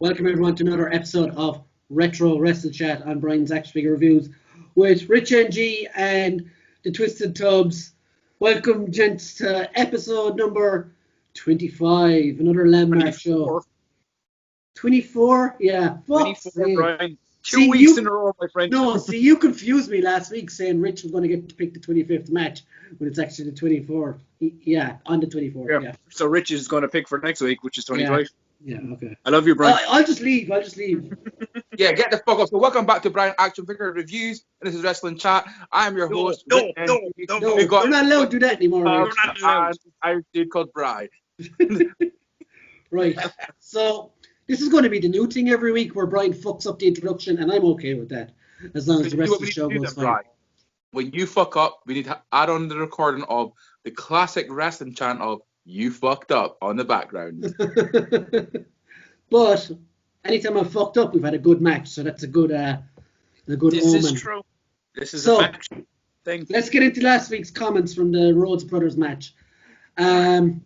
Welcome everyone to another episode of Retro Wrestle Chat on Brian's Action Figure Reviews with Rich NG and the Twisted Tubs. Welcome, gents, to episode number 25, another landmark 24. show. 24? Yeah. 24, Brian. Two See, weeks in a row, my friend. No, see, you confused me last week saying Rich was going to get to pick the 25th match when it's actually the 24th. Yeah, on the 24th. Yeah. So Rich is going to pick for next week, which is 25. Yeah, okay. I love you, Brian. I'll just leave. Yeah, get the fuck off. So welcome back to Brian Action Figure Reviews. This is Wrestling Chat. I'm your host. No, we're not allowed to do that anymore. We're not allowed. I did called Brian. Right. So this is going to be the new thing every week where Brian fucks up the introduction, and I'm okay with that, as long as the rest of the show goes fine. Brian. When you fuck up, we need to add on the recording of the classic wrestling chant of "You fucked up" on the background. But anytime I've fucked up, we've had a good match, so that's a good omen. This is true. This is a fact thing. Let's get into last week's comments from the Rhodes brothers match. Martin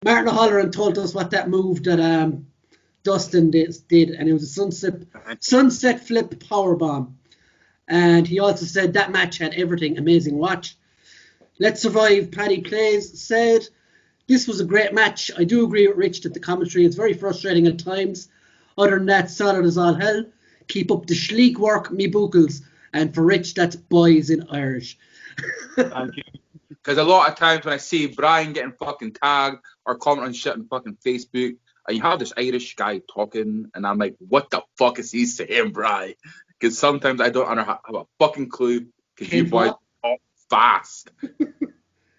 O'Halloran told us what that move that Dustin did, and it was a sunset flip powerbomb. And he also said that match had everything. Amazing watch. Let's Survive, Paddy Plays said, this was a great match. I do agree with Rich that the commentary is very frustrating at times. Other than that, solid as all hell. Keep up the sleek work, me bookles. And for Rich, that's boys in Irish. Thank you. Because a lot of times when I see Brian getting fucking tagged or commenting on shit on fucking Facebook, and you have this Irish guy talking, and I'm like, what the fuck is he saying, Brian? Because sometimes I don't have a fucking clue, because you boys talk fast.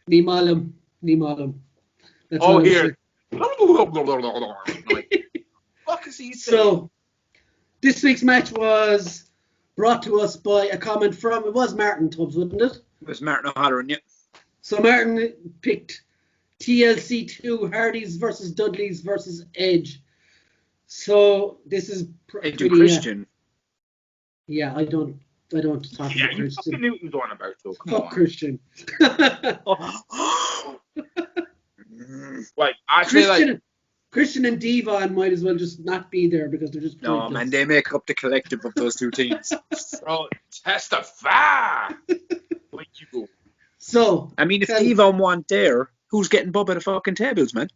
Ní málam. Oh, here. Like, fuck is he saying? So, this week's match was brought to us by a comment from, it was Martin Tubbs, wasn't it? It was Martin O'Halloran, yeah. So Martin picked TLC 2, Hardys versus Dudleys versus Edge. So this is Edge and Christian. Yeah, I don't talk about Christian. You fucking knew what he was on about, though. Come Fuck on. Christian. Like, actually, Christian and Devon might as well just not be there because they're just No, man, they make up the collective of those two teams. bro, testify. Wait, you go. So, I mean, if Devon weren't there, who's getting Bob at the fucking tables, man?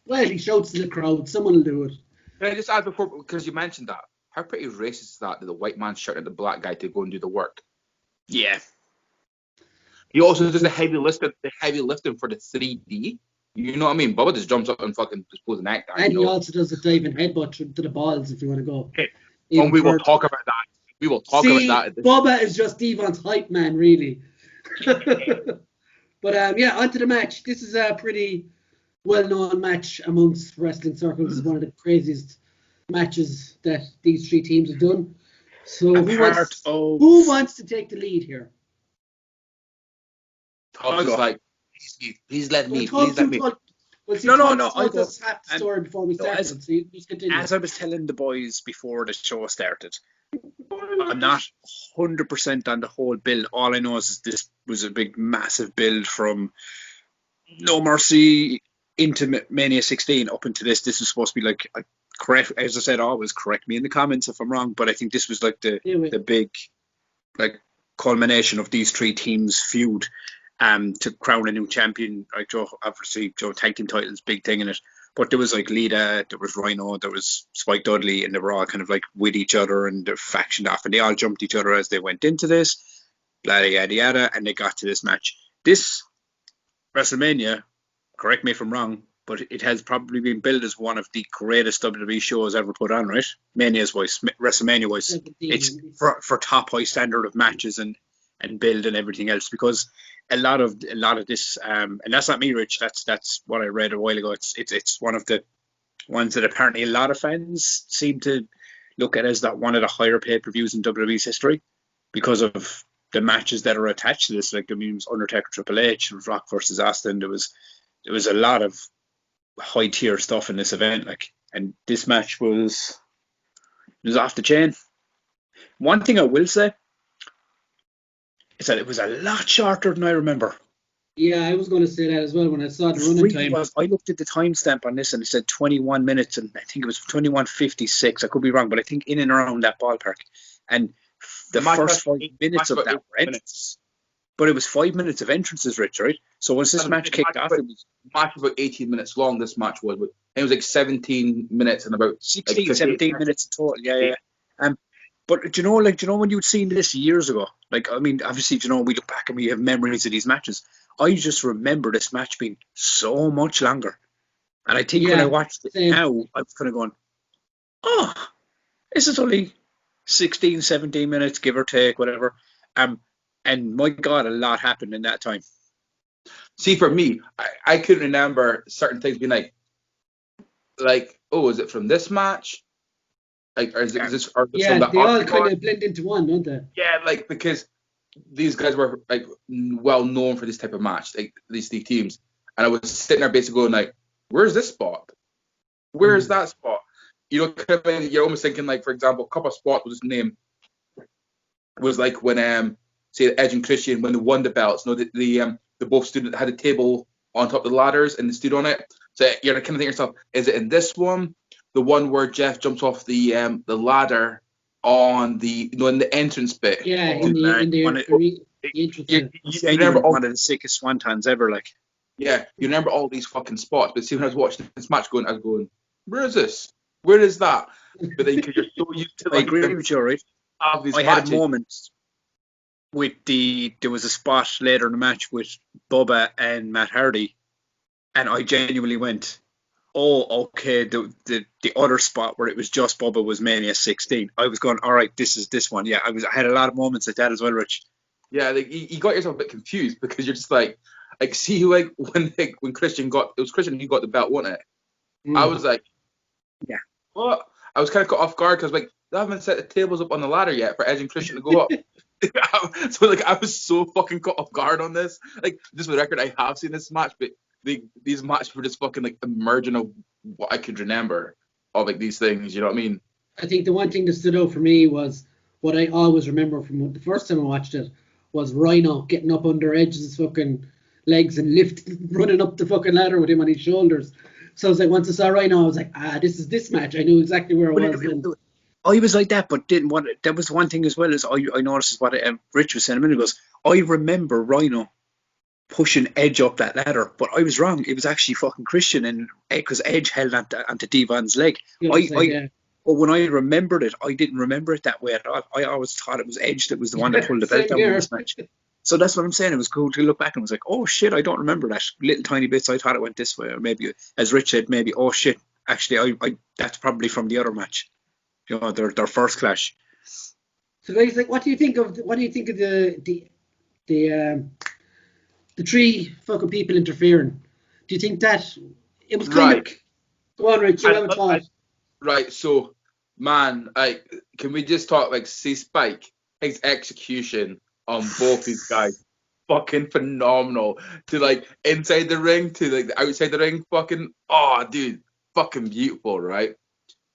well, he shouts to the crowd. Someone will do it. Can I just add before, because you mentioned that, how pretty racist is that the white man shouting at the black guy to go and do the work? Yeah. He also does the heavy lifting for the 3D. You know what I mean? Bubba just jumps up and fucking just pulls an act. And he also does a diving headbutt to the balls if you want to go. Okay. And we will talk about that. We will talk about that. Bubba is just Devon's hype man, really. But yeah, onto the match. This is a pretty well-known match amongst wrestling circles. It's one of the craziest matches that these three teams have done. So who wants to take the lead here? Tubbs is like, please let me. No. I'll go. Half the story before we start. So you just continue. As I was telling the boys before the show started, I'm not 100% on the whole build. All I know is this was a big, massive build from No Mercy into Mania 16 up into this. This was supposed to be like, correct, as I said, always correct me in the comments if I'm wrong, but I think this was like the big like culmination of these three teams' feud to crown a new champion. Like Joe, obviously, tag team titles, big thing in it. But there was like Lita, there was Rhino, there was Spike Dudley, and they were all kind of like with each other and they're factioned off, and they all jumped each other as they went into this, yada yada yada, and they got to this match. This Wrestlemania, correct me if I'm wrong, but it has probably been billed as one of the greatest WWE shows ever put on, right? Mania's wise, Wrestlemania wise, it's for top high standard of matches and build and everything else, because a lot of this, and that's not me, Rich. That's what I read a while ago. It's one of the ones that apparently a lot of fans seem to look at as that one of the higher pay-per-views in WWE's history because of the matches that are attached to this. Like, I mean, it was Undertaker, Triple H, it was Rock versus Austin. There was a lot of high tier stuff in this event. Like, and this match was off the chain. One thing I will say is that it was a lot shorter than I remember. Yeah, I was going to say that as well when I saw the running Really time. was. I looked at the timestamp on this and it said 21 minutes, and I think it was 21:56. I could be wrong, but I think in and around that ballpark. And the first 5 minutes of that were entrances. But it was 5 minutes of entrances, Rich, right? So once this match kicked off, it was match about 18 minutes long. This match was, but it was like 17 minutes and about 16, like 17 minutes in total. Yeah. But do you know when you'd seen this years ago? Like, I mean, obviously, do you know, we look back and we have memories of these matches. I just remember this match being so much longer. And I think when I watched it now, I was kind of going, oh, this is only 16, 17 minutes, give or take, whatever. And my God, a lot happened in that time. See, for me, I couldn't remember certain things being like, oh, is it from this match? Like, or is this from the they all kind of blend into one, don't they? Yeah, like, because these guys were like well known for this type of match, like these three teams. And I was sitting there basically going like, where's this spot? Where's that spot? You know, kind of, you're almost thinking like, for example, a couple of spots with his name was like when say Edge and Christian when they won the belts. You know, the both stood had a table on top of the ladders and they stood on it. So you're kind of thinking to yourself, is it in this one? The one where Jeff jumps off the ladder on the in the entrance bit. Yeah, in the entrance. You remember one of the sickest swantons ever, like. Yeah, you remember all these fucking spots, but see when I was watching this match, I was going, where is this? Where is that? But then because you're so used to, I agree with you, right? I had a moment with there was a spot later in the match with Bubba and Matt Hardy, and I genuinely went, oh, okay, the other spot where it was just Bubba was Mania 16. I was going, all right, this is this one. Yeah, I had a lot of moments like that as well, Rich. Yeah, like you got yourself a bit confused because you're just like see, like when Christian got who got the belt, wasn't it? I was like, yeah, what? I was kind of caught off guard because like they haven't set the tables up on the ladder yet for Edge and Christian to go up. So like I was so fucking caught off guard on this. Like just for the record, I have seen this match, but these matches were just fucking like emerging of what I could remember of like these things. You know what I mean? I think the one thing that stood out for me was what I always remember from the first time I watched it was Rhino getting up under Edge's fucking legs and running up the fucking ladder with him on his shoulders. So I was like, once I saw Rhino, I was like, this is this match. I knew exactly where I was. I was like that, but didn't want it. That was one thing as well as I noticed is what Rich was saying a minute ago. I remember Rhino pushing Edge up that ladder, but I was wrong. It was actually fucking Christian, and because Edge held onto Devon's leg. But when I remembered it, I didn't remember it that way at all. I always thought it was Edge that was the one that pulled the belt down in this match. So that's what I'm saying. It was cool to look back and was like, oh shit, I don't remember that. Little tiny bits. I thought it went this way, or maybe, as Rich said, maybe oh shit. Actually, I that's probably from the other match. You know, their first clash. So guys, like, what do you think of the three fucking people interfering? Do you think that it was kind of? Go on, Rich. You have a thought. Right. So, man, like, can we just talk like see Spike? His execution on both these guys, fucking phenomenal. To like inside the ring, to like the outside the ring, fucking dude, fucking beautiful, right?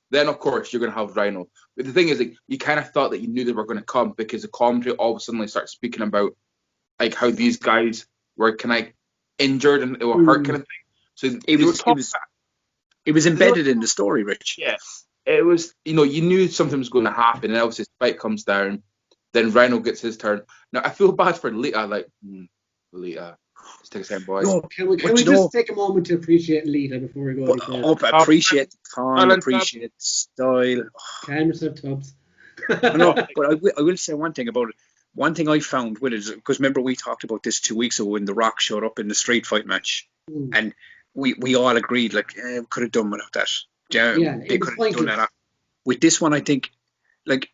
Then of course you're gonna have Rhino. But the thing is, like, you kind of thought that you knew they were gonna come because the commentary all of a sudden starts speaking about like how these guys were kind of like injured and they were hurt kind of thing. So it was embedded in the story, Rich. Yeah, it was. You know, you knew something was going to happen, and obviously Spike comes down. Then Rhino gets his turn. Now I feel bad for Lita. Like, Lita, let's take a second, boys. No, can we just take a moment to appreciate Lita before we go? Appreciate the con, appreciate style. Cameras have tubs. No, but I will say one thing about it. One thing I found with it, because remember we talked about this 2 weeks ago when The Rock showed up in the street fight match, and we all agreed like could have done without that. They could have done that. With this one, I think like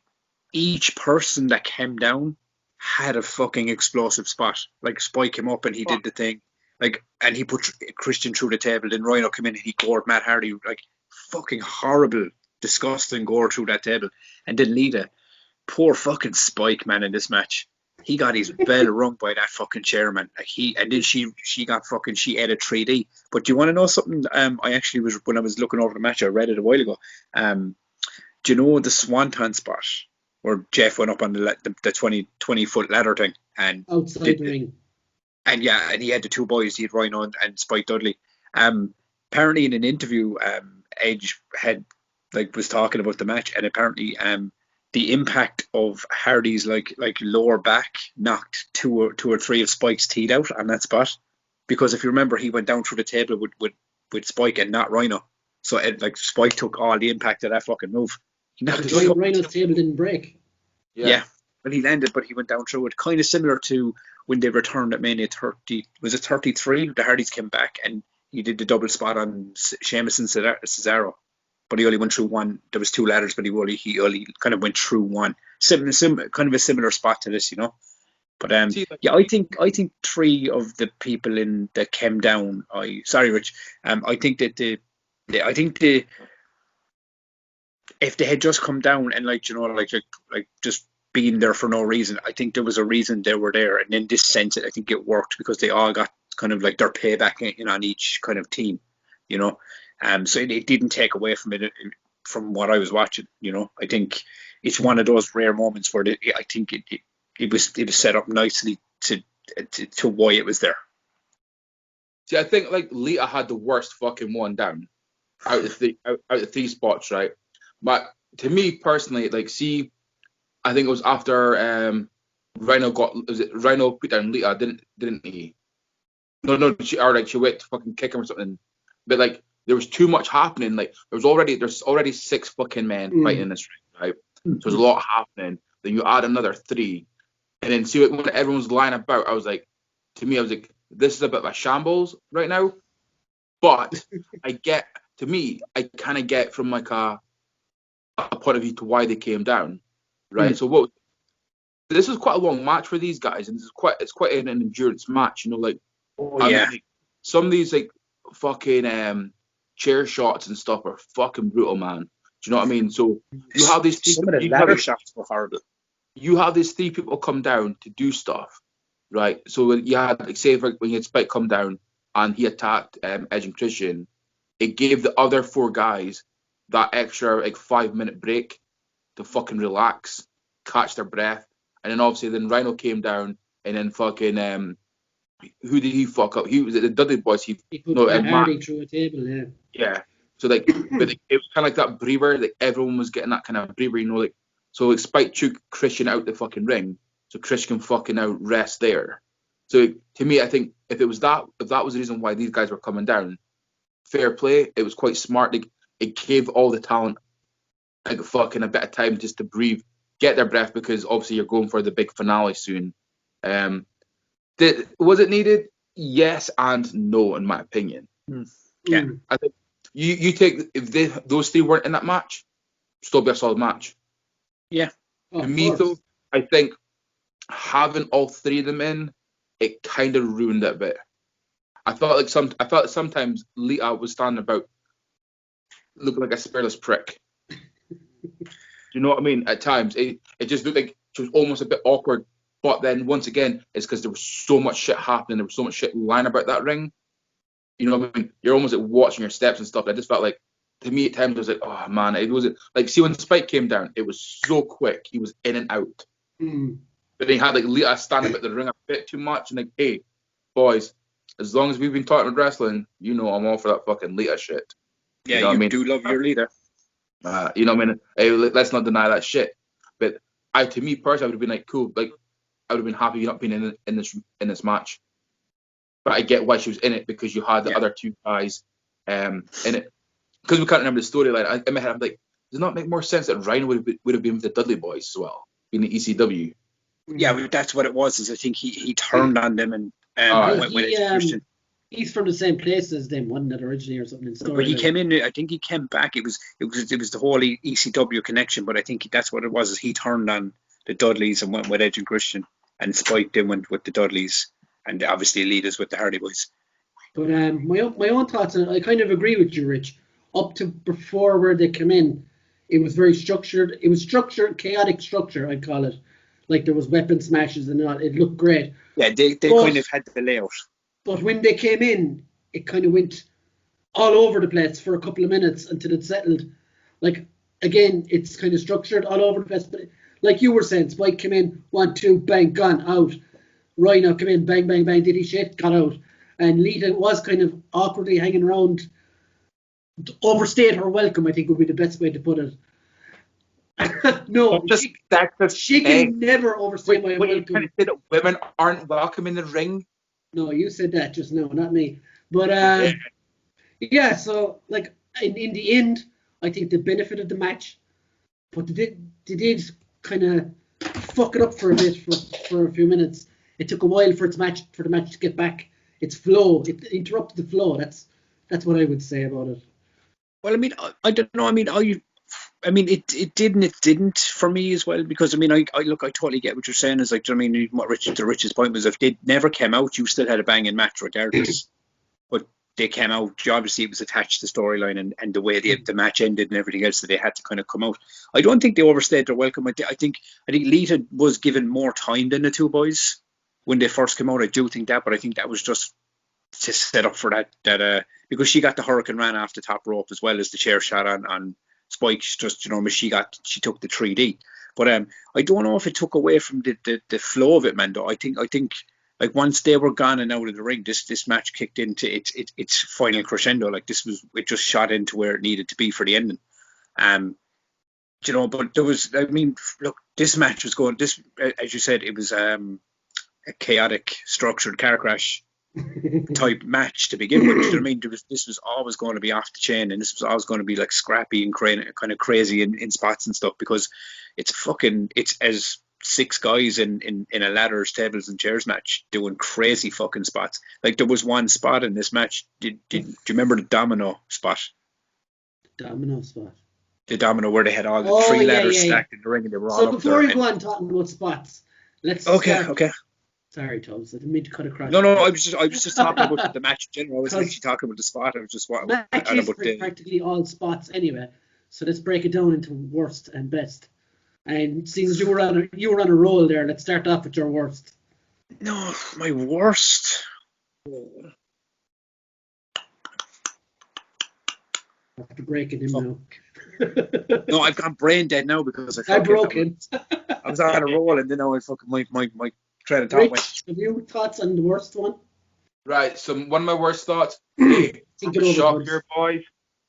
each person that came down had a fucking explosive spot. Like Spike came up and he did the thing, like, and he put Christian through the table. Then Rhino came in and he gored Matt Hardy, like fucking horrible, disgusting gore through that table. And then Lita, poor fucking Spike, man, in this match. He got his bell rung by that fucking chairman. Like and then she got fucking, she added 3D. But do you want to know something? I actually was, when I was looking over the match, I read it a while ago. Do you know the Swanton spot where Jeff went up on the 20 foot ladder thing and outside the ring? And he had the two boys. He had Rhino and Spike Dudley. Apparently, in an interview, Edge was talking about the match, and apparently, the impact of Hardy's like lower back knocked two or three of Spike's teeth out on that spot. Because if you remember, he went down through the table with Spike and not Rhino. So Spike took all the impact of that fucking move. Rhino's table didn't break. Yeah. Well, he landed, but he went down through it. Kind of similar to when they returned at Mania 30. Was it 33? The Hardys came back and he did the double spot on Sheamus and Cesaro. But he only went through one. There was two ladders, but he only kind of went through one. Kind of a similar spot to this, you know. But I think three of the people that came down. Sorry, Rich. I think that if they had just come down and like just being there for no reason, I think there was a reason they were there. And in this sense, I think it worked because they all got kind of like their payback on each kind of team, you know. So it didn't take away from it from what I was watching, you know. I think it's one of those rare moments where I think it was set up nicely to why it was there. See, I think like Lita had the worst fucking one down out of the three spots, right? But to me personally, like, see, I think it was after Rhino put down Lita, didn't he? No, she went to fucking kick him or something. But like, there was too much happening. Like, there's already 6 fucking men fighting in this ring, right? So there's a lot happening. Then you add another 3, and then see when everyone's lying about, I was like, this is a bit of a shambles right now. But I kind of get from like a point of view to why they came down, right? So this is quite a long match for these guys, and it's quite an endurance match, you know, like. Like, some of these like fucking chair shots and stuff are fucking brutal, man. Do you know what I mean? So you have these some of the ladder shots were horrible. You have these 3 people come down to do stuff, right? So you had, like, say when you had Spike come down and he attacked Edge and Christian, it gave the other 4 guys that extra like 5-minute break to fucking relax, catch their breath, and then obviously then Rhino came down and then fucking who did he fuck up? He was the Dudley Boys. He put Hardy through a table, yeah. Yeah. So like, but it was kind of like that breather. Like everyone was getting that kind of breather, you know. Like, so like Spike took Christian out the fucking ring, so Christian can fucking out rest there. So to me, I think if that was the reason why these guys were coming down, fair play. It was quite smart. Like, it gave all the talent like fucking a bit of time just to breathe, get their breath, because obviously you're going for the big finale soon. Was it needed? Yes and no, in my opinion. Yeah, I think you take those 3 weren't in that match, still be a solid match. Yeah. To me though, I think having all 3 of them in, it kind of ruined it a bit. I felt sometimes Lita was standing about looking like a spireless prick. Do you know what I mean? At times, it just looked like she was almost a bit awkward. But then once again, it's because there was so much shit happening. There was so much shit lying about that ring. You know what I mean? You're almost like watching your steps and stuff. I just felt like, to me at times, I was like, oh man, it wasn't like, see, when Spike came down, it was so quick. He was in and out. But he had like Lita standing at the ring a bit too much, and like, hey, boys, as long as we've been talking about wrestling, you know I'm all for that fucking Lita shit. Yeah, you know you do love your leader. You know what I mean? Hey, let's not deny that shit. But to me personally, I would have been like, cool, like, I would have been happy not being in this match. But I get why she was in it, because you had the other 2 guys in it. Because we can't remember the storyline. In my head, I'm like, does it not make more sense that Ryan would have been with the Dudley Boys as well, being the ECW? Yeah, that's what it was. Is I think he turned on them and went with Christian. He's from the same place as them, wasn't it, originally, or something? But he came in. I think he came back. It was the whole ECW connection. But I think that's what it was. Is he turned on the Dudleys and went with Edge and Christian, and Spike then went with the Dudleys, and obviously Lita's with the Hardy Boys. But my own thoughts, and I kind of agree with you, Rich. Up to before where they came in, it was very structured. It was structured, chaotic structure, I'd call it. Like there was weapon smashes and all. It looked great. Yeah, they kind of had the layout. But when they came in, it kind of went all over the place for a couple of minutes until it settled. Like, again, it's kind of structured all over the place. But like you were saying, Spike came in, 1, 2, bang, gone, out. Rhino came in, bang, bang, bang, did his shit, got out. And Lita was kind of awkwardly hanging around, overstayed her welcome, I think would be the best way to put it. No, she can never overstay my welcome. You kind of say that women aren't welcome in the ring? No, you said that just now, not me. But yeah, so like in the end, I think they benefited the match, but they did kind of fuck it up for a bit for a few minutes. It took a while for the match to get back its flow. It interrupted the flow. That's what I would say about it. Well, I mean, I don't know. I mean, it did and it didn't for me as well, because I mean, I totally get what you're saying. Is like, I mean, what Rich's point was, if they never came out, you still had a banging match regardless. But they came out. Obviously, it was attached to storyline and the way the match ended and everything else, that they had to kind of come out. I don't think they overstayed their welcome. I think Lita was given more time than the two boys when they first came out. I do think that, but I think that was just to set up for that because she got the Hurricane Ran off the top rope as well as the chair shot on Spike. Just, you know, she took the 3D. But I don't know if it took away from the flow of it, man. Though I think like once they were gone and out of the ring, this match kicked into its final crescendo. Like it just shot into where it needed to be for the ending. You know, but there was, I mean, look, this match was going. This, as you said, it was a chaotic, structured car crash type match to begin with. You know what I mean? This was always going to be off the chain, and this was always going to be like scrappy and kind of crazy in spots and stuff, because it's as six guys in a ladders, tables and chairs match doing crazy fucking spots. Like there was one spot in this match. Do you remember the domino spot? Domino spot. The domino where they had all the three ladders stacked in the ring and they were all up there. So before we go on talking about spots, let's Okay. Sorry, Tubbs. I didn't mean to cut across. No, I was just talking about the match in general. I was actually talking about the spot. I was just what matches practically all spots anyway. So let's break it down into worst and best. And since you were on a roll there, let's start off with your worst. No, my worst. I have to break it in now. No, I've got brain dead now because I broke it. I was on a roll and then I fucking my train of thought went. Have you thoughts on the worst one? Right. So one of my worst thoughts. Hey, shop here, boys.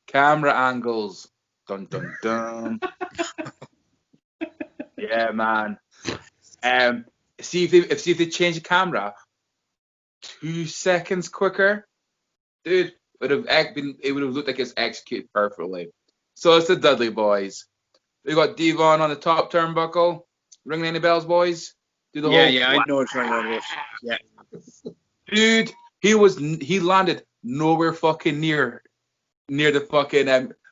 Camera angles. Dun dun dun. Yeah, man. See if they change the camera 2 seconds quicker, dude. It would have looked like it's executed perfectly. So it's the Dudley Boys. We got Devon on the top turnbuckle. Ring any bells, boys? Do the I know it's right. Yeah. Dude, he landed nowhere fucking near the fucking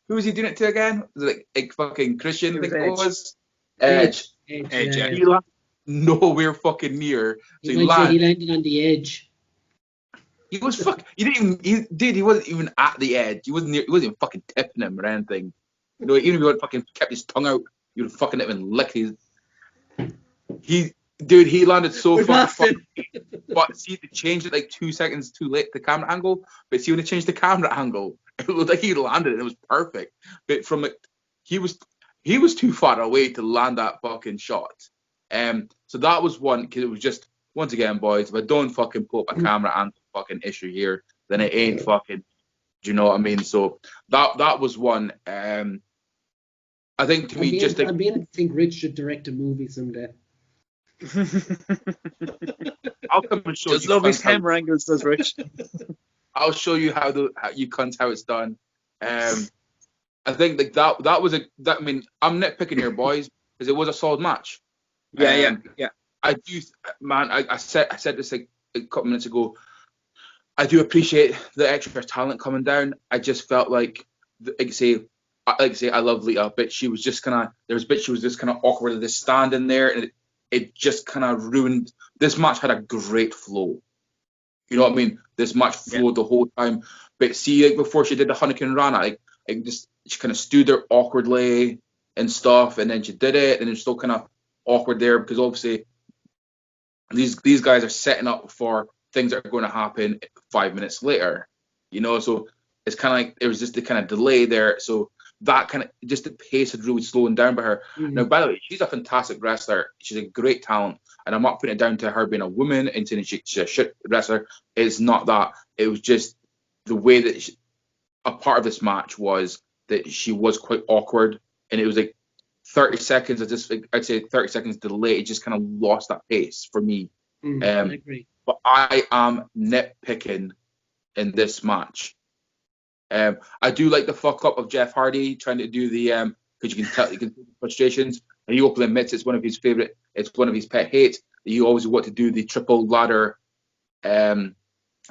who was he doing it to again? Was it like fucking Christian? I think it was Edge. Yeah. He landed nowhere fucking near. So he landed on the edge. He was he wasn't even at the edge. He wasn't even fucking tipping him or anything. You know, even if he would fucking kept his tongue out, you would fucking even lick his. He landed so fucking. But see, they changed it like 2 seconds too late, the camera angle. But see, when they changed the camera angle, it looked like he landed it. It was perfect. But from it, he was too far away to land that fucking shot. So that was one, because it was just, once again, boys, if I don't fucking put a camera angle fucking issue here, then it ain't fucking. Do you know what I mean? So that was one. I think to me, just I'm beginning to think Rich should direct a movie someday. I'll come and show you. Just love his camera angles, does Rich? I'll show you how it's done. I think like that was I mean, I'm nitpicking here, boys, because it was a solid match. Yeah. I do, man. I said this like a couple minutes ago. I do appreciate the extra talent coming down. I just felt like I say, I love Lita, but she was just kind of she was just kind of awkward just standing there, and it just kind of ruined. This match had a great flow. You know what I mean? This match flowed the whole time. But see, like before she did the Hurricane Rana, she kind of stood there awkwardly and stuff, and then she did it, and it's still kind of awkward there because obviously these guys are setting up for things that are going to happen 5 minutes later. You know, so it's kind of like there was just the kind of delay there. So that kind of just the pace had really slowing down by her. Mm-hmm. Now, by the way, she's a fantastic wrestler. She's a great talent. And I'm not putting it down to her being a woman and saying she's a shit wrestler. It's not that. It was just the way that a part of this match was that she was quite awkward, and it was like 30 seconds. I'd say 30 seconds delay. It just kind of lost that pace for me. I agree. But I am nitpicking in this match. I do like the fuck up of Jeff Hardy trying to do the because you can tell the frustrations, and he openly admits it's one of his favorite. It's one of his pet hates. That you always want to do the triple ladder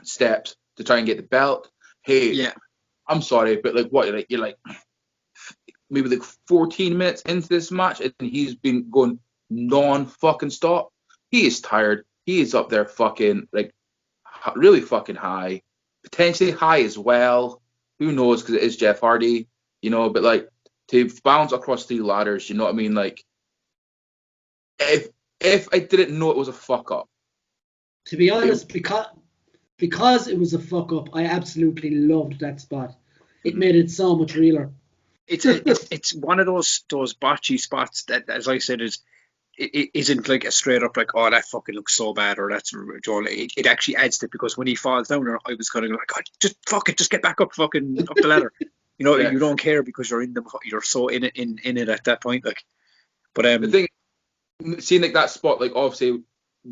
steps to try and get the belt. Hey, Yeah. I'm sorry, but like what? You're like maybe like 14 minutes into this match, and he's been going non-fucking stop. He is tired. He is up there fucking like really fucking high, potentially high as well. Who knows? Because it is Jeff Hardy, you know. But like to bounce across 3 ladders, you know what I mean? Like if I didn't know it was a fuck up. To be honest, because it was a fuck up, I absolutely loved that spot. It made it so much realer. It's one of those botchy spots that, as I said, it isn't like a straight up like, oh, that fucking looks so bad, or that's Joel. It actually adds to it, because when he falls down, I was kind of like, God, just fuck it, just get back up, fucking up the ladder. You know, you don't care because you're so in it at that point. Like, but the thing, seeing like that spot, like obviously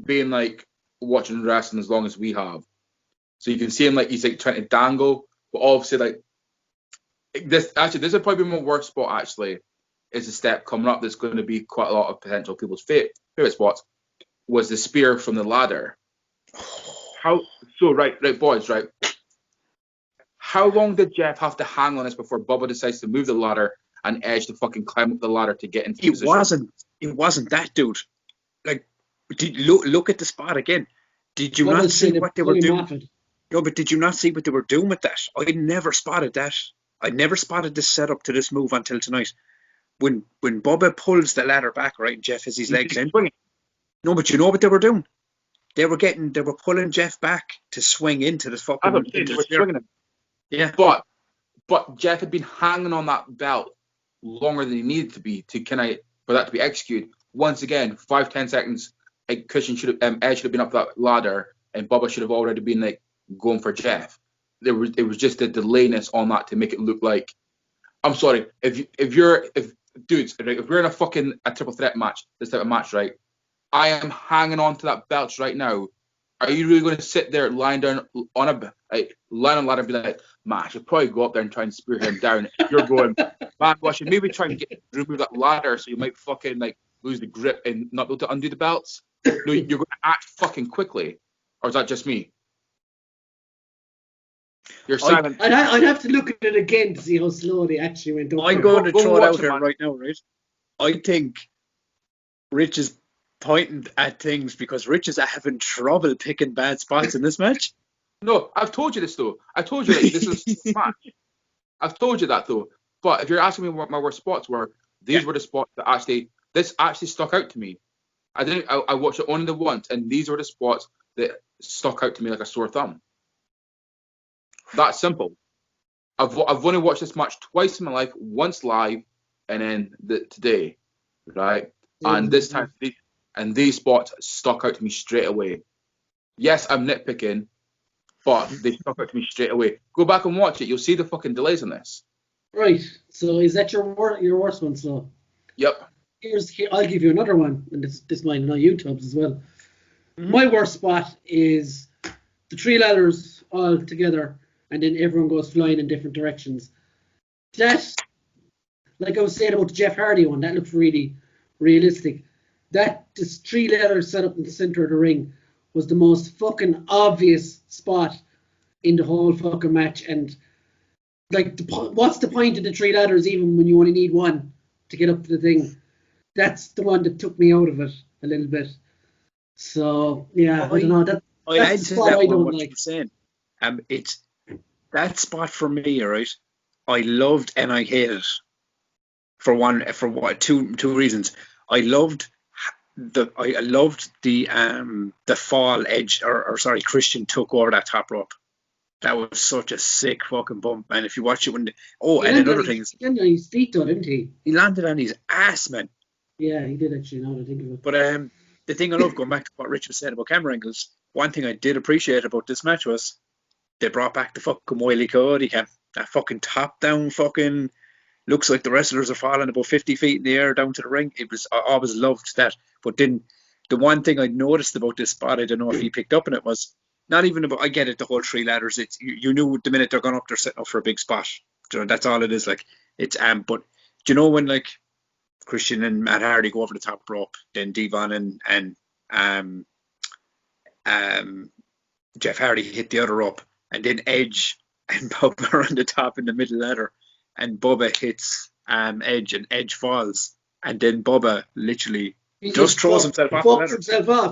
being like watching wrestling as long as we have, so you can see him like he's like trying to dangle, but obviously like this is probably my worst spot actually. Is a step coming up that's going to be quite a lot of potential people's favorite spots, was the spear from the ladder. Right, boys, right? How long did Jeff have to hang on this before Bubba decides to move the ladder and Edge to fucking climb up the ladder to get into position? It wasn't that, dude. Like, look at the spot again. Did you not see what they were doing? No, but did you not see what they were doing with that? I never spotted that. I never spotted this setup to this move until tonight. When Bubba pulls the ladder back, right, Jeff has his legs in. No, but you know what they were doing? They were pulling Jeff back to swing into the fucking. They were swinging him. Yeah. But Jeff had been hanging on that belt longer than he needed to be for that to be executed. Once again, 5-10 seconds. Edge should have been up that ladder, and Bubba should have already been like going for Jeff. It was just a delayness on that to make it look like. I'm sorry, if we're in a triple threat match, this type of match, right? I am hanging on to that belt right now. Are you really going to sit there lying down on a ladder and be like, man, I should probably go up there and try and spear him down? You're going, man, well, I should maybe try and remove that ladder so you might fucking like lose the grip and not be able to undo the belts. No, you're going to act fucking quickly, or is that just me? You're silent. I'd have to look at it again to see how slow they actually went. I'm going to throw it out there right now, right? I think Rich is pointing at things because Rich is having trouble picking bad spots in this match. No, I've told you this though. I told you like, this is a match. I've told you that though. But if you're asking me what my worst spots were, these were the spots that this actually stuck out to me. I watched it only the once, and these were the spots that stuck out to me like a sore thumb. That simple. I've only watched this match twice in my life, once live, and then today, right? And this time, these spots stuck out to me straight away. Yes, I'm nitpicking, but they stuck out to me straight away. Go back and watch it. You'll see the fucking delays on this. Right. So is that your worst one, so? Yep. I'll give you another one, and this might know YouTube's as well. Mm-hmm. My worst spot is the 3 ladders all together, and then everyone goes flying in different directions. That, like I was saying about the Jeff Hardy one, that looks really realistic. This 3 ladders set up in the center of the ring was the most fucking obvious spot in the whole fucking match. And like, what's the point of the 3 ladders even when you only need one to get up to the thing? That's the one that took me out of it a little bit. So yeah, I don't know. That's the spot I don't like. Saying. It's that spot for me, right? I loved and I hated for two reasons. I loved the fall Edge or Christian took over that top rope. That was such a sick fucking bump, man. If you watch it another thing is he landed on his feet though, didn't he? He landed on his ass, man. Yeah, he did actually. Now that I think of it. But the thing I love, going back to what Rich was saying about camera angles, one thing I did appreciate about this match was they brought back the fucking Wile E. Cody cam. That fucking top down fucking looks like the wrestlers are falling about 50 feet in the air down to the ring. I always loved that. But then the one thing I noticed about this spot, I don't know if he picked up on it, was not even about, I get it, the whole 3 ladders. It's you knew the minute they're going up, they're setting up for a big spot. You know, that's all it is. Like, it's but do you know when like Christian and Matt Hardy go over the top rope, then Devon and Jeff Hardy hit the other rope, and then Edge and Bubba are on the top in the middle ladder, and Bubba hits Edge, and Edge falls, and then Bubba literally just throws himself off the ladder.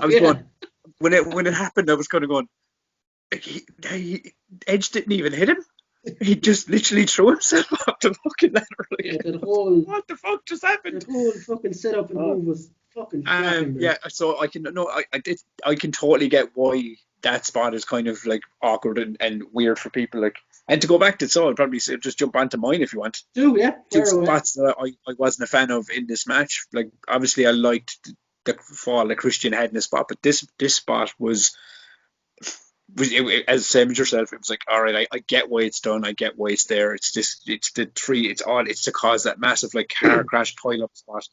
I was going, when it happened, I was kind of going, Edge didn't even hit him. He just literally threw himself off the fucking ladder. Like, that whole, what the fuck just happened? That whole fucking setup and move was fucking shocking. Yeah, so I can totally get why that spot is kind of like awkward and weird for people. Like, and to go back to it, so I'll probably say, just jump onto mine if you want. Yeah. Two spots that I wasn't a fan of in this match. Like, obviously I liked the fall that Christian had in the spot, but this spot was as same as yourself. It was like, all right, I get why it's done. I get why it's there. It's to cause that massive like car crash pile up spot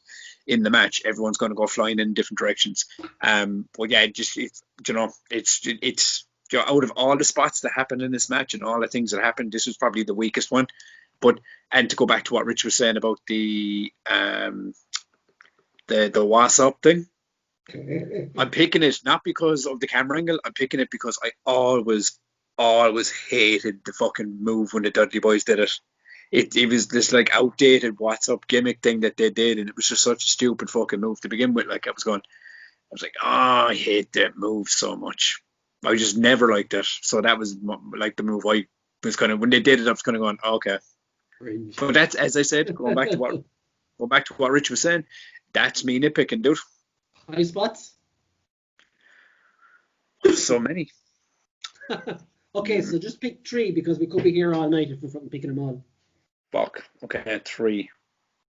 in the match. Everyone's going to go flying in different directions. But yeah, it's out of all the spots that happened in this match and all the things that happened, this was probably the weakest one. But, and to go back to what Rich was saying about the WhatsApp thing, I'm picking it not because of the camera angle. I'm picking it because I always hated the fucking move when the Dudley Boys did it. It was this like outdated WhatsApp gimmick thing that they did, and it was just such a stupid fucking move to begin with. Like, I was like, I hate that move so much. I just never liked it. So that was like the move I was kind of, when they did it, I was kind of going, okay. But that's, as I said, going back to what Rich was saying, that's me nitpicking, dude. High spots? So many. Okay, so just pick 3 because we could be here all night if we're fucking picking them all. Fuck. Okay, 3.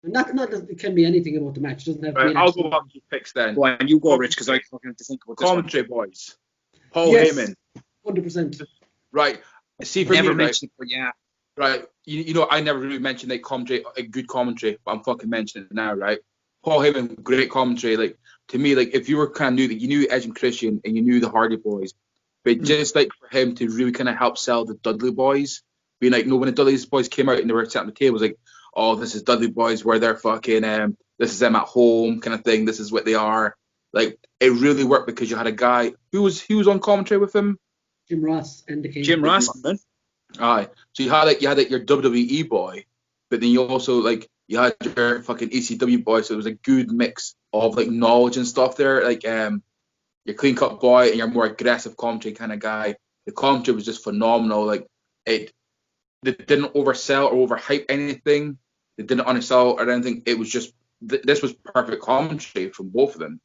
Not it can be anything about the match. It doesn't have to be. I'll go on to picks then. Go on, you go, Rich, because I fucking have to think about this commentary one. Boys. Paul Heyman. 100%. Right. See, for never me, mentioned it, but yeah. Right. You know, I never really mentioned like commentary, a good commentary, but I'm fucking mentioning it now, right? Paul Heyman, great commentary. Like, to me, like, if you were kind of new, like, you knew Edge and Christian and you knew the Hardy Boys, but just like for him to really kind of help sell the Dudley Boys, being like, no, when the Dudley Boys came out and they were sitting on the table, it was like, oh, this is Dudley Boys, where they're fucking, this is them at home kind of thing. This is what they are. Like, it really worked because you had a guy who was on commentary with him. Jim Ross and the King. Jim Ross, man. Aye. So you had your WWE boy, but then you also you had your fucking ECW boy. So it was a good mix of like knowledge and stuff there. Like your clean cut boy and your more aggressive commentary kind of guy. The commentary was just phenomenal. Like they didn't oversell or overhype anything. They didn't undersell or anything. It was just this was perfect commentary from both of them.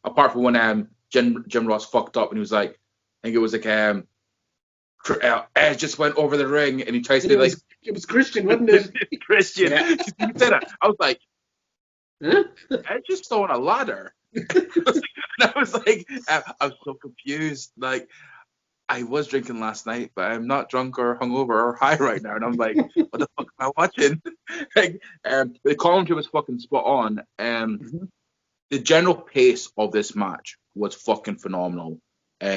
Apart from when Jim Ross fucked up and he was like, I think it was like Edge just went over the ring and he tries to like. It was Christian, wasn't it? Christian. Yeah. He said it. I was like, huh? Edge just on a ladder. I was like, I'm so confused. Like, I was drinking last night, but I'm not drunk or hungover or high right now. And I'm like, what the fuck am I watching? Like, the commentary was fucking spot on. The general pace of this match was fucking phenomenal. Do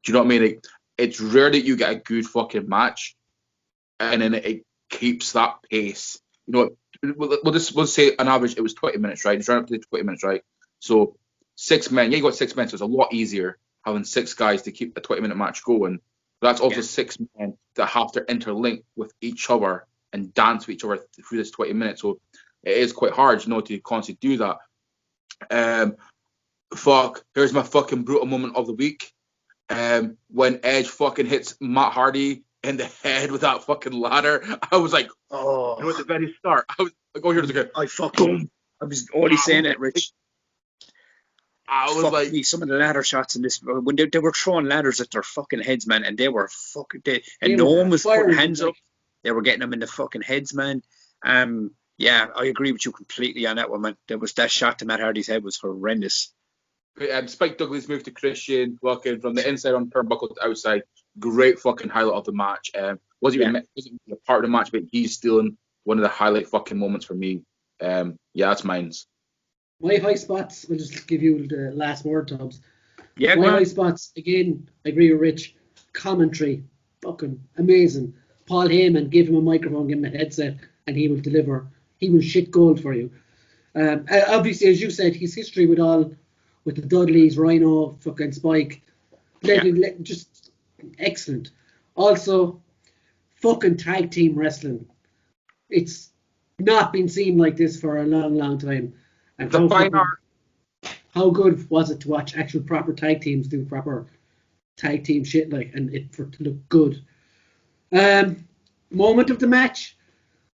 you know what I mean? Like, it's rare that you get a good fucking match, and then it keeps that pace. You know, we'll say on average it was 20 minutes, right? It's right up to 20 minutes, right? So 6 men, you got 6 men, so it's a lot easier having 6 guys to keep a 20-minute match going. But that's also 6 men that have to interlink with each other and dance with each other through this 20 minutes. So it is quite hard, you know, to constantly do that. Here's my fucking brutal moment of the week. When Edge fucking hits Matt Hardy in the head with that fucking ladder, I was like, oh, you know, at the very start, I was like, oh, here's again. I was already saying it, Rich. I was like, some of the ladder shots in this, when they were throwing ladders at their fucking heads, man, and they were fucking, no one was putting hands up. They were getting them in the fucking heads, man. Yeah, I agree with you completely on that one, man. That shot to Matt Hardy's head was horrendous. Spike Dudley's move to Christian, fucking from the inside on turnbuckle to the outside. Great fucking highlight of the match. Wasn't even a part of the match, but he's still in one of the highlight fucking moments for me. Yeah, that's mine. My high spots, I'll just give you the last word, Tubbs. Yeah, my high spots, again, I agree with Rich. Commentary, fucking amazing. Paul Heyman, give him a microphone, give him a headset, and he will deliver. He will shit gold for you. Obviously, as you said, his history with the Dudleys, Rhino, fucking Spike, just excellent. Also, fucking tag team wrestling. It's not been seen like this for a long, long time. And how good was it to watch actual proper tag teams do proper tag team shit, like, and it for to look good. Moment of the match,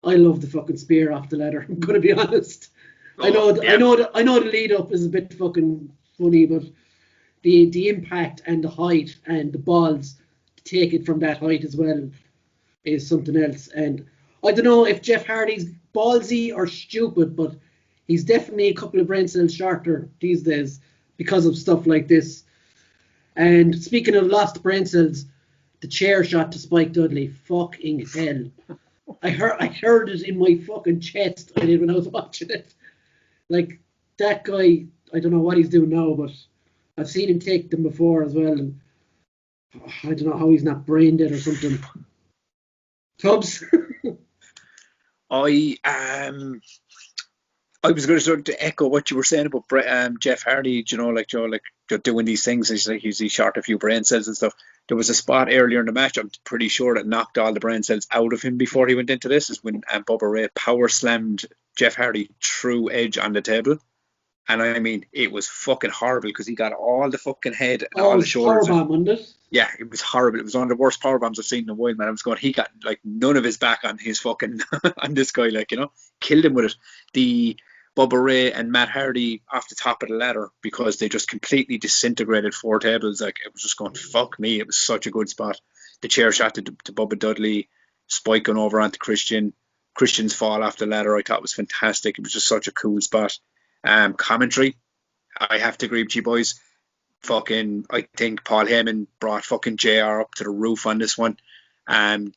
I love the fucking spear off the ladder. I'm gonna be honest. I know the lead up is a bit fucking funny, but the impact and the height and the balls to take it from that height as well is something else. And I don't know if Jeff Hardy's ballsy or stupid, but he's definitely a couple of brain cells shorter these days because of stuff like this. And speaking of lost brain cells, the chair shot to Spike Dudley, fucking hell. I heard it in my fucking chest when I was watching it. Like, that guy, I don't know what he's doing now, but I've seen him take them before as well, and I don't know how he's not brain dead or something. Tubbs? I was going to sort of echo what you were saying about Jeff Hardy. Like they're doing these things. He's short a few brain cells and stuff. There was a spot earlier in the match, I'm pretty sure, that knocked all the brain cells out of him before he went into this. Is when Bubba Ray power slammed Jeff Hardy through Edge on the table. And I mean, it was fucking horrible because he got all the fucking head and all the shoulders. Powerbomb, wasn't it? Yeah, it was horrible. It was one of the worst powerbombs I've seen in a while, man. I was going, he got like none of his back on his fucking on this guy, like, killed him with it. The Bubba Ray and Matt Hardy off the top of the ladder because they just completely disintegrated 4 tables. Like, it was just going, fuck me. It was such a good spot. The chair shot to Bubba Dudley, Spike going over onto Christian's fall off the ladder. I thought was fantastic. It was just such a cool spot. Commentary, I have to agree with you boys. I think Paul Heyman brought fucking JR up to the roof on this one.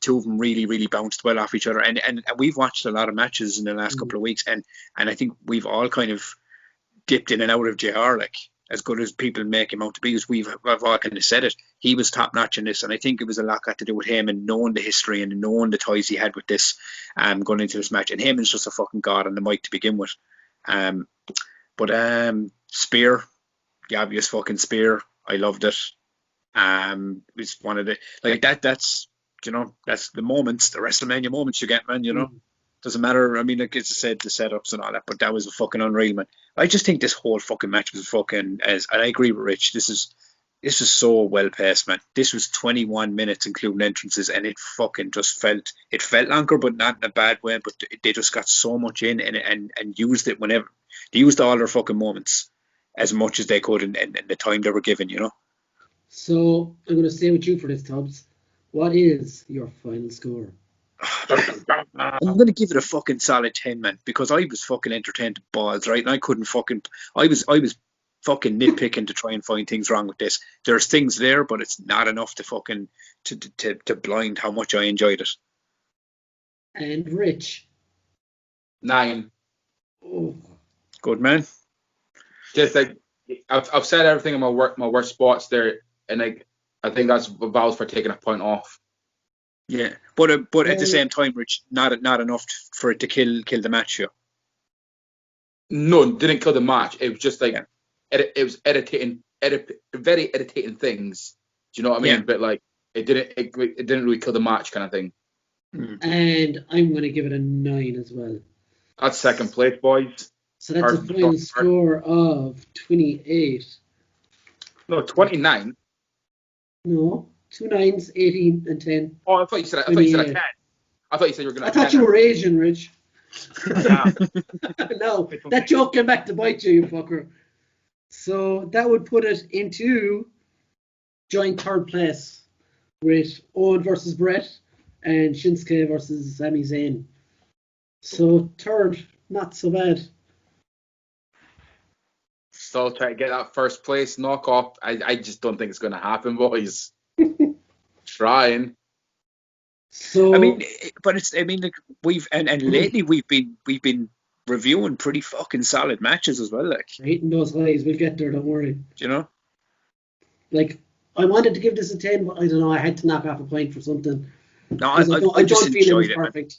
Two of them really, really bounced well off each other. And we've watched a lot of matches in the last couple of weeks, and I think we've all kind of dipped in and out of JR, like, as good as people make him out to be, because we've all kind of said it. He was top notch in this, and I think it was a lot got to do with him and knowing the history and knowing the ties he had with this going into this match. And Heyman's just a fucking god on the mic to begin with. But spear, the obvious fucking spear, I loved it. It's one of the, like, that's that's the moments, the Wrestlemania moments you get, man. Doesn't matter. I mean, like, as I said, the setups and all that, but that was a fucking unreal, man. I just think this whole fucking match was fucking, and I agree with Rich, this is so well paced, man. This was 21 minutes including entrances, and it fucking just felt longer, but not in a bad way. But they just got so much in and used it whenever they used all their fucking moments as much as they could in the time they were given, So I'm going to stay with you for this, Tubbs. What is your final score? I'm going to give it a fucking solid 10, man, because I was fucking entertained to balls, right? And I couldn't fucking, I was fucking nitpicking to try and find things wrong with this. There's things there, but it's not enough to fucking to blind how much I enjoyed it. And Rich? 9. Oh. Good, man. Just like I've said everything in my worst spots there, and like I think that's valid for taking a point off. Yeah, but at the same time, Rich, not enough for it to kill the match here. No, it didn't kill the match. It was just like it was very irritating things. Do you know what I mean? Yeah. But like it didn't really kill the match, kind of thing. And I'm going to give it a 9 as well. That's second place, boys. So that's a final score of 28. No, 29. No, 2 9s, 18 and 10. Oh, I thought you said a 10. I thought you said you were going to. I thought you were Asian, Rich. No, that joke came back to bite you, you fucker. So that would put it into joint third place with Owen versus Brett and Shinsuke versus Sami Zayn. So third, not so bad. Still try to get that first place knockoff. I just don't think it's going to happen, boys. Trying. So I mean, but it's. I mean, like we've and lately we've been reviewing pretty fucking solid matches as well. Like, hitting those highs, we'll get there. Don't worry. do you know? Like, I wanted to give this a 10, but I don't know. I had to knock off a point for something. No, I just don't feel it was enjoyed it, man. perfect.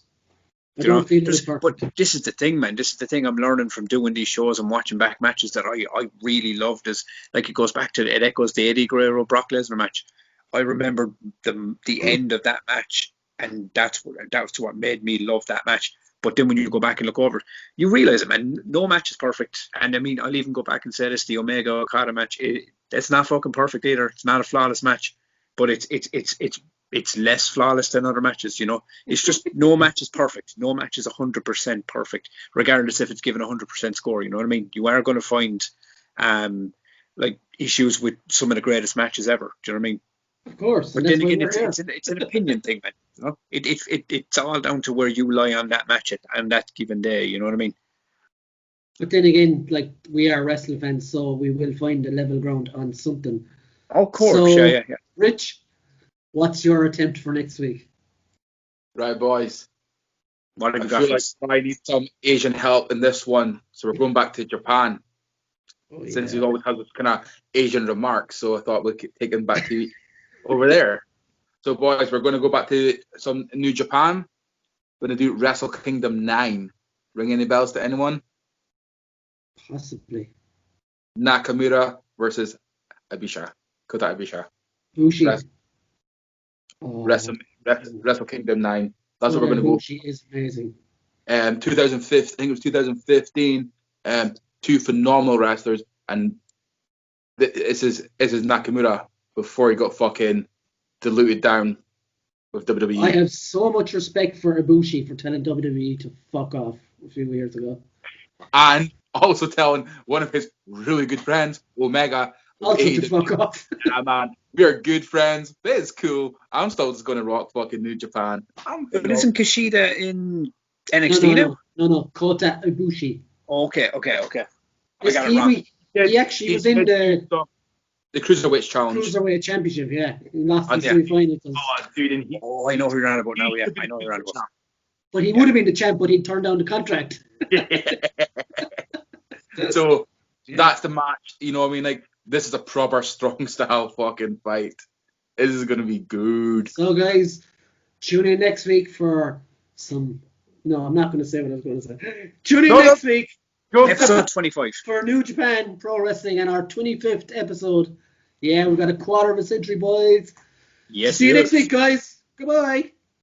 I You know, don't feel it was perfect. but this is the thing, man. This is the thing I'm learning from doing these shows and watching back matches that I really loved. Is like it echoes the Eddie Guerrero Brock Lesnar match. I remember the end of that match, and that's what made me love that match. But then when you go back and look over it, you realize it, man. No match is perfect, and I mean, I'll even go back and say this: the Omega Okada match. It's not fucking perfect either. It's not a flawless match, but it's less flawless than other matches, you know. It's just no match is perfect. No match is 100% perfect, regardless if it's given 100% score. You know what I mean? You are going to find like issues with some of the greatest matches ever. Do you know what I mean? Of course. But then again, it's an opinion thing, man. You know, it's all down to where you lie on that match and that given day. You know what I mean? But then again, like, we are wrestling fans, so we will find a level ground on something. Of course, So, yeah. Rich, what's your attempt for next week? Right, boys. What have I you got feel for like us? I need some Asian help in this one. So we're going back to Japan. Oh, Since yeah. he always has this kind of Asian remarks. So I thought we could take him back to over there. So, boys, we're going to go back to some New Japan. We're going to do Wrestle Kingdom 9. Ring any bells to anyone? Possibly. Nakamura versus Ibisha. Kota Ibisha. Bushi. Wrestle Kingdom 9. That's what we're going to go. Bushi is amazing. 2015, I think it was 2015. Two phenomenal wrestlers, and this is Nakamura before he got fucking diluted down with WWE. I have so much respect for Ibushi for telling WWE to fuck off a few years ago. And also telling one of his really good friends, Omega, Also to fuck off. Yeah, man, we are good friends, but it's cool. I'm still just going to rock fucking New Japan. But isn't Kushida in NXT now? No. Kota Ibushi. Okay. I got He it wrong. He actually was in the Cruiserweight Challenge. Cruiserweight Championship, yeah. He lost the Yeah. semi-final. I know who you're on about now. Yeah, I know who you're on about. But he would have been the champ, but he'd turned down the contract. So that's the match. You know what I mean? Like, this is a proper strong style fucking fight. This is going to be good. So, guys, tune in next week for some... No, I'm not going to say what I was going to say. Tune in next week. Episode 25. For New Japan Pro Wrestling and our 25th episode. Yeah, we've got a quarter of a century, boys. Yes. See you next week, guys. Goodbye.